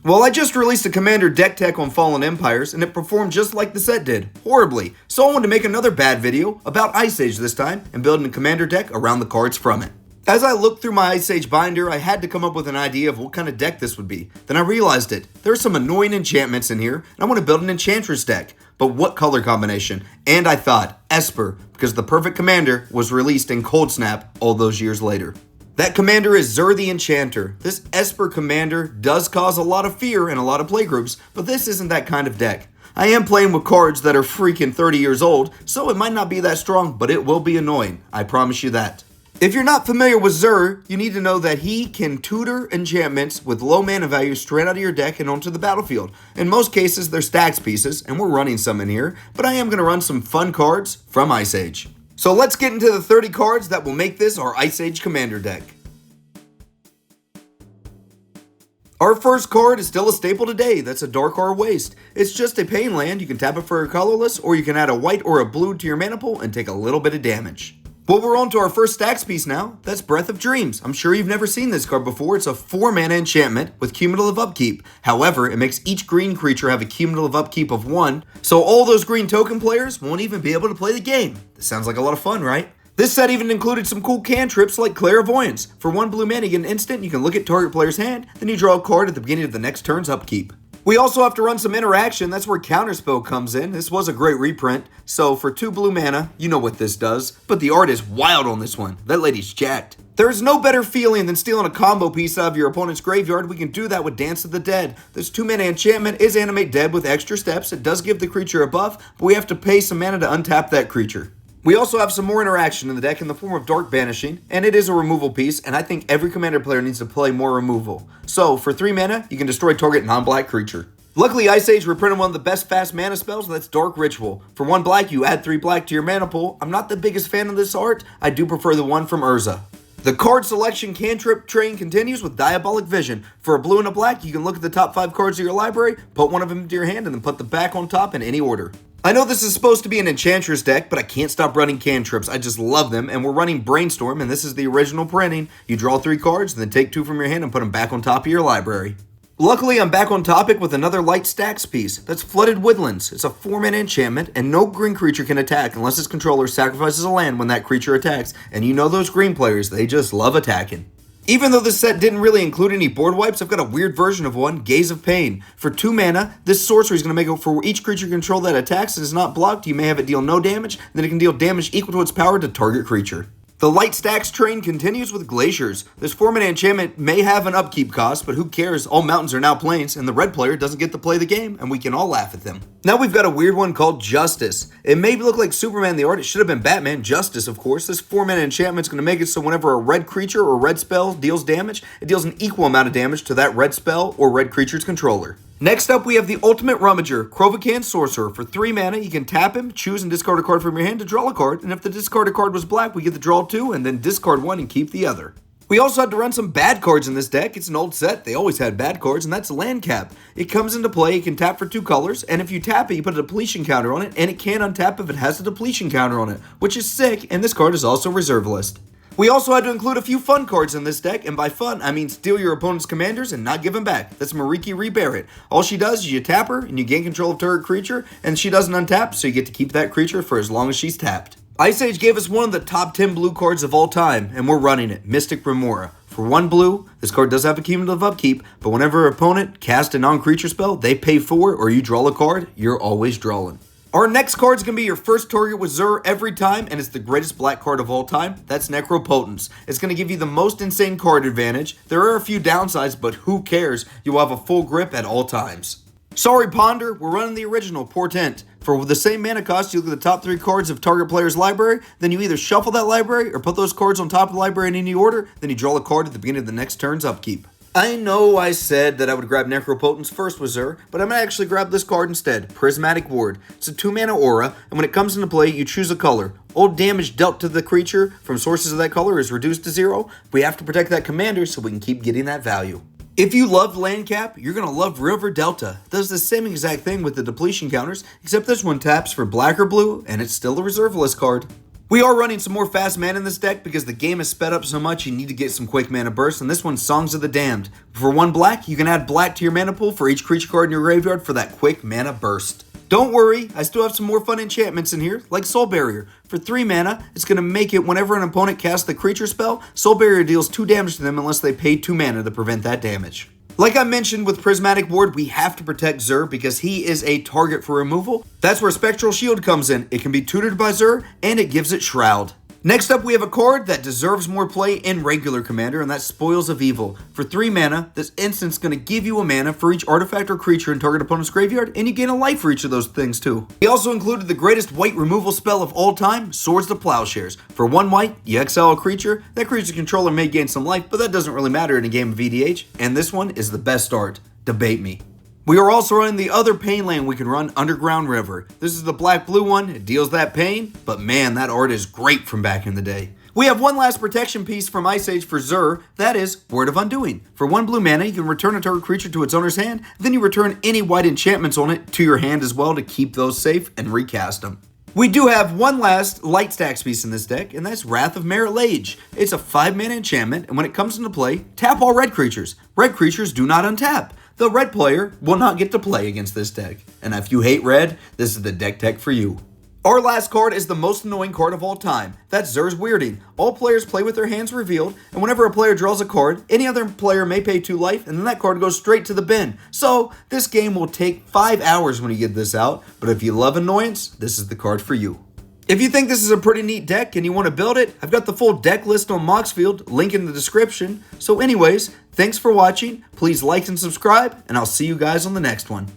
Well, I just released a Commander Decktech on Fallen Empires, and it performed just like the set did, horribly. So I wanted to make another bad video about Ice Age this time, and building a Commander deck around the cards from it. As I looked through my Ice Age binder, I had to come up with an idea of what kind of deck this would be. Then I realized it. There are some annoying enchantments in here, and I want to build an Enchantress deck. But what color combination? And I thought, Esper, because the perfect Commander was released in Cold Snap all those years later. That commander is Zur The Enchanter. This Esper Commander does cause a lot of fear in a lot of playgroups, but this isn't that kind of deck. I am playing with cards that are freaking 30 years old, so it might not be that strong, but it will be annoying. I promise you that. If you're not familiar with Zur, you need to know that he can tutor enchantments with low mana value straight out of your deck and onto the battlefield. In most cases, they're Stax pieces, and we're running some in here, but I am going to run some fun cards from Ice Age. So let's get into the 30 cards that will make this our Ice Age Commander deck. Our first card is still a staple today. That's a Darkar Waste. It's just a pain land. You can tap it for a colorless, or you can add a white or a blue to your mana pool and take a little bit of damage. Well, we're on to our first Stax piece now. That's Breath of Dreams. I'm sure you've never seen this card before. It's a 4-mana enchantment with cumulative upkeep. However, it makes each green creature have a cumulative upkeep of 1, so all those green token players won't even be able to play the game. This sounds like a lot of fun, right? This set even included some cool cantrips like Clairvoyance. For 1 blue mana, you get an instant, you can look at target player's hand, then you draw a card at the beginning of the next turn's upkeep. We also have to run some interaction. That's where Counterspell comes in. This was a great reprint. So for 2 blue mana, you know what this does. But the art is wild on this one. That lady's jacked. There's no better feeling than stealing a combo piece out of your opponent's graveyard. We can do that with Dance of the Dead. This 2-mana enchantment is Animate Dead with extra steps. It does give the creature a buff, but we have to pay some mana to untap that creature. We also have some more interaction in the deck in the form of Dark Banishing, and it is a removal piece, and I think every Commander player needs to play more removal. So, for 3 mana, you can destroy target non-black creature. Luckily, Ice Age reprinted one of the best fast mana spells, that's Dark Ritual. For 1 black, you add 3 black to your mana pool. I'm not the biggest fan of this art. I do prefer the one from Urza. The card selection cantrip train continues with Diabolic Vision. For a blue and a black, you can look at the top 5 cards of your library, put one of them into your hand, and then put the back on top in any order. I know this is supposed to be an Enchantress deck, but I can't stop running cantrips. I just love them, and we're running Brainstorm, and this is the original printing. You draw 3 cards, and then take 2 from your hand and put them back on top of your library. Luckily, I'm back on topic with another light Stax piece. That's Flooded Woodlands. It's a 4-mana enchantment, and no green creature can attack unless its controller sacrifices a land when that creature attacks, and you know those green players, they just love attacking. Even though this set didn't really include any board wipes, I've got a weird version of one, Gaze of Pain. For 2 mana, this sorcery is going to make it for each creature you control that attacks and is not blocked, you may have it deal no damage, and then it can deal damage equal to its power to target creature. The light Stax train continues with Glaciers. This 4-mana enchantment may have an upkeep cost, but who cares? All mountains are now plains, and the red player doesn't get to play the game, and we can all laugh at them. Now we've got a weird one called Justice. It may look like Superman in the art. It should have been Batman. Justice, of course. This 4-mana enchantment's going to make it so whenever a red creature or red spell deals damage, it deals an equal amount of damage to that red spell or red creature's controller. Next up, we have the Ultimate Rummager, Krovakan Sorcerer. For 3 mana, you can tap him, choose and discard a card from your hand to draw a card, and if the discarded card was black, we get to draw 2 and then discard 1 and keep the other. We also had to run some bad cards in this deck. It's an old set. They always had bad cards, and that's Land Cap. It comes into play, you can tap for 2 colors, and if you tap it, you put a depletion counter on it, and it can untap if it has a depletion counter on it, which is sick, and this card is also reserve list. We also had to include a few fun cards in this deck, and by fun, I mean steal your opponent's commanders and not give them back. That's Mariki Rebear. All she does is you tap her, and you gain control of target creature, and she doesn't untap, so you get to keep that creature for as long as she's tapped. Ice Age gave us one of the top 10 blue cards of all time, and we're running it, Mystic Remora. For 1 blue, this card does have a cumulative upkeep, but whenever an opponent casts a non-creature spell, they pay 4, or you draw a card, you're always drawing. Our next card is going to be your first target with Zur every time, and it's the greatest black card of all time. That's Necropotence. It's going to give you the most insane card advantage. There are a few downsides, but who cares? You'll have a full grip at all times. Sorry, Ponder, we're running the original Portent. For the same mana cost, you look at the top 3 cards of target player's library, then you either shuffle that library or put those cards on top of the library in any order, then you draw a card at the beginning of the next turn's upkeep. I know I said that I would grab Necropotence first with Zur, but I'm going to actually grab this card instead, Prismatic Ward. It's a 2-mana aura, and when it comes into play, you choose a color. All damage dealt to the creature from sources of that color is reduced to 0. We have to protect that commander so we can keep getting that value. If you love Land Cap, you're going to love River Delta. It does the same exact thing with the depletion counters, except this one taps for black or blue, and it's still a reserve list card. We are running some more fast mana in this deck because the game is sped up so much you need to get some quick mana bursts, and this one's Songs of the Damned. For 1 black, you can add black to your mana pool for each creature card in your graveyard for that quick mana burst. Don't worry, I still have some more fun enchantments in here, like Soul Barrier. For 3 mana, it's going to make it whenever an opponent casts the creature spell, Soul Barrier deals 2 damage to them unless they pay 2 mana to prevent that damage. Like I mentioned with Prismatic Ward, we have to protect Zur because he is a target for removal. That's where Spectral Shield comes in. It can be tutored by Zur, and it gives it Shroud. Next up, we have a card that deserves more play in regular Commander, and that's Spoils of Evil. For 3 mana, this instant's going to give you a mana for each artifact or creature in target opponent's graveyard, and you gain a life for each of those things too. He also included the greatest white removal spell of all time, Swords to Plowshares. For 1 white, you exile a creature. That creature's controller may gain some life, but that doesn't really matter in a game of EDH, and this one is the best art. Debate me. We are also running the other pain land we can run, Underground River. This is the black-blue one. It deals that pain, but man, that art is great from back in the day. We have one last protection piece from Ice Age for Zur, that is Word of Undoing. For 1 blue mana, you can return a target creature to its owner's hand, then you return any white enchantments on it to your hand as well to keep those safe and recast them. We do have one last light Stax piece in this deck, and that's Wrath of Merit Lage. It's a 5 mana enchantment, and when it comes into play, tap all red creatures. Red creatures do not untap. The red player will not get to play against this deck. And if you hate red, this is the deck tech for you. Our last card is the most annoying card of all time. That's Zur's Weirding. All players play with their hands revealed, and whenever a player draws a card, any other player may pay 2 life, and then that card goes straight to the bin. So, this game will take 5 hours when you get this out, but if you love annoyance, this is the card for you. If you think this is a pretty neat deck and you want to build it, I've got the full deck list on Moxfield, link in the description. So anyways, thanks for watching, please like and subscribe, and I'll see you guys on the next one.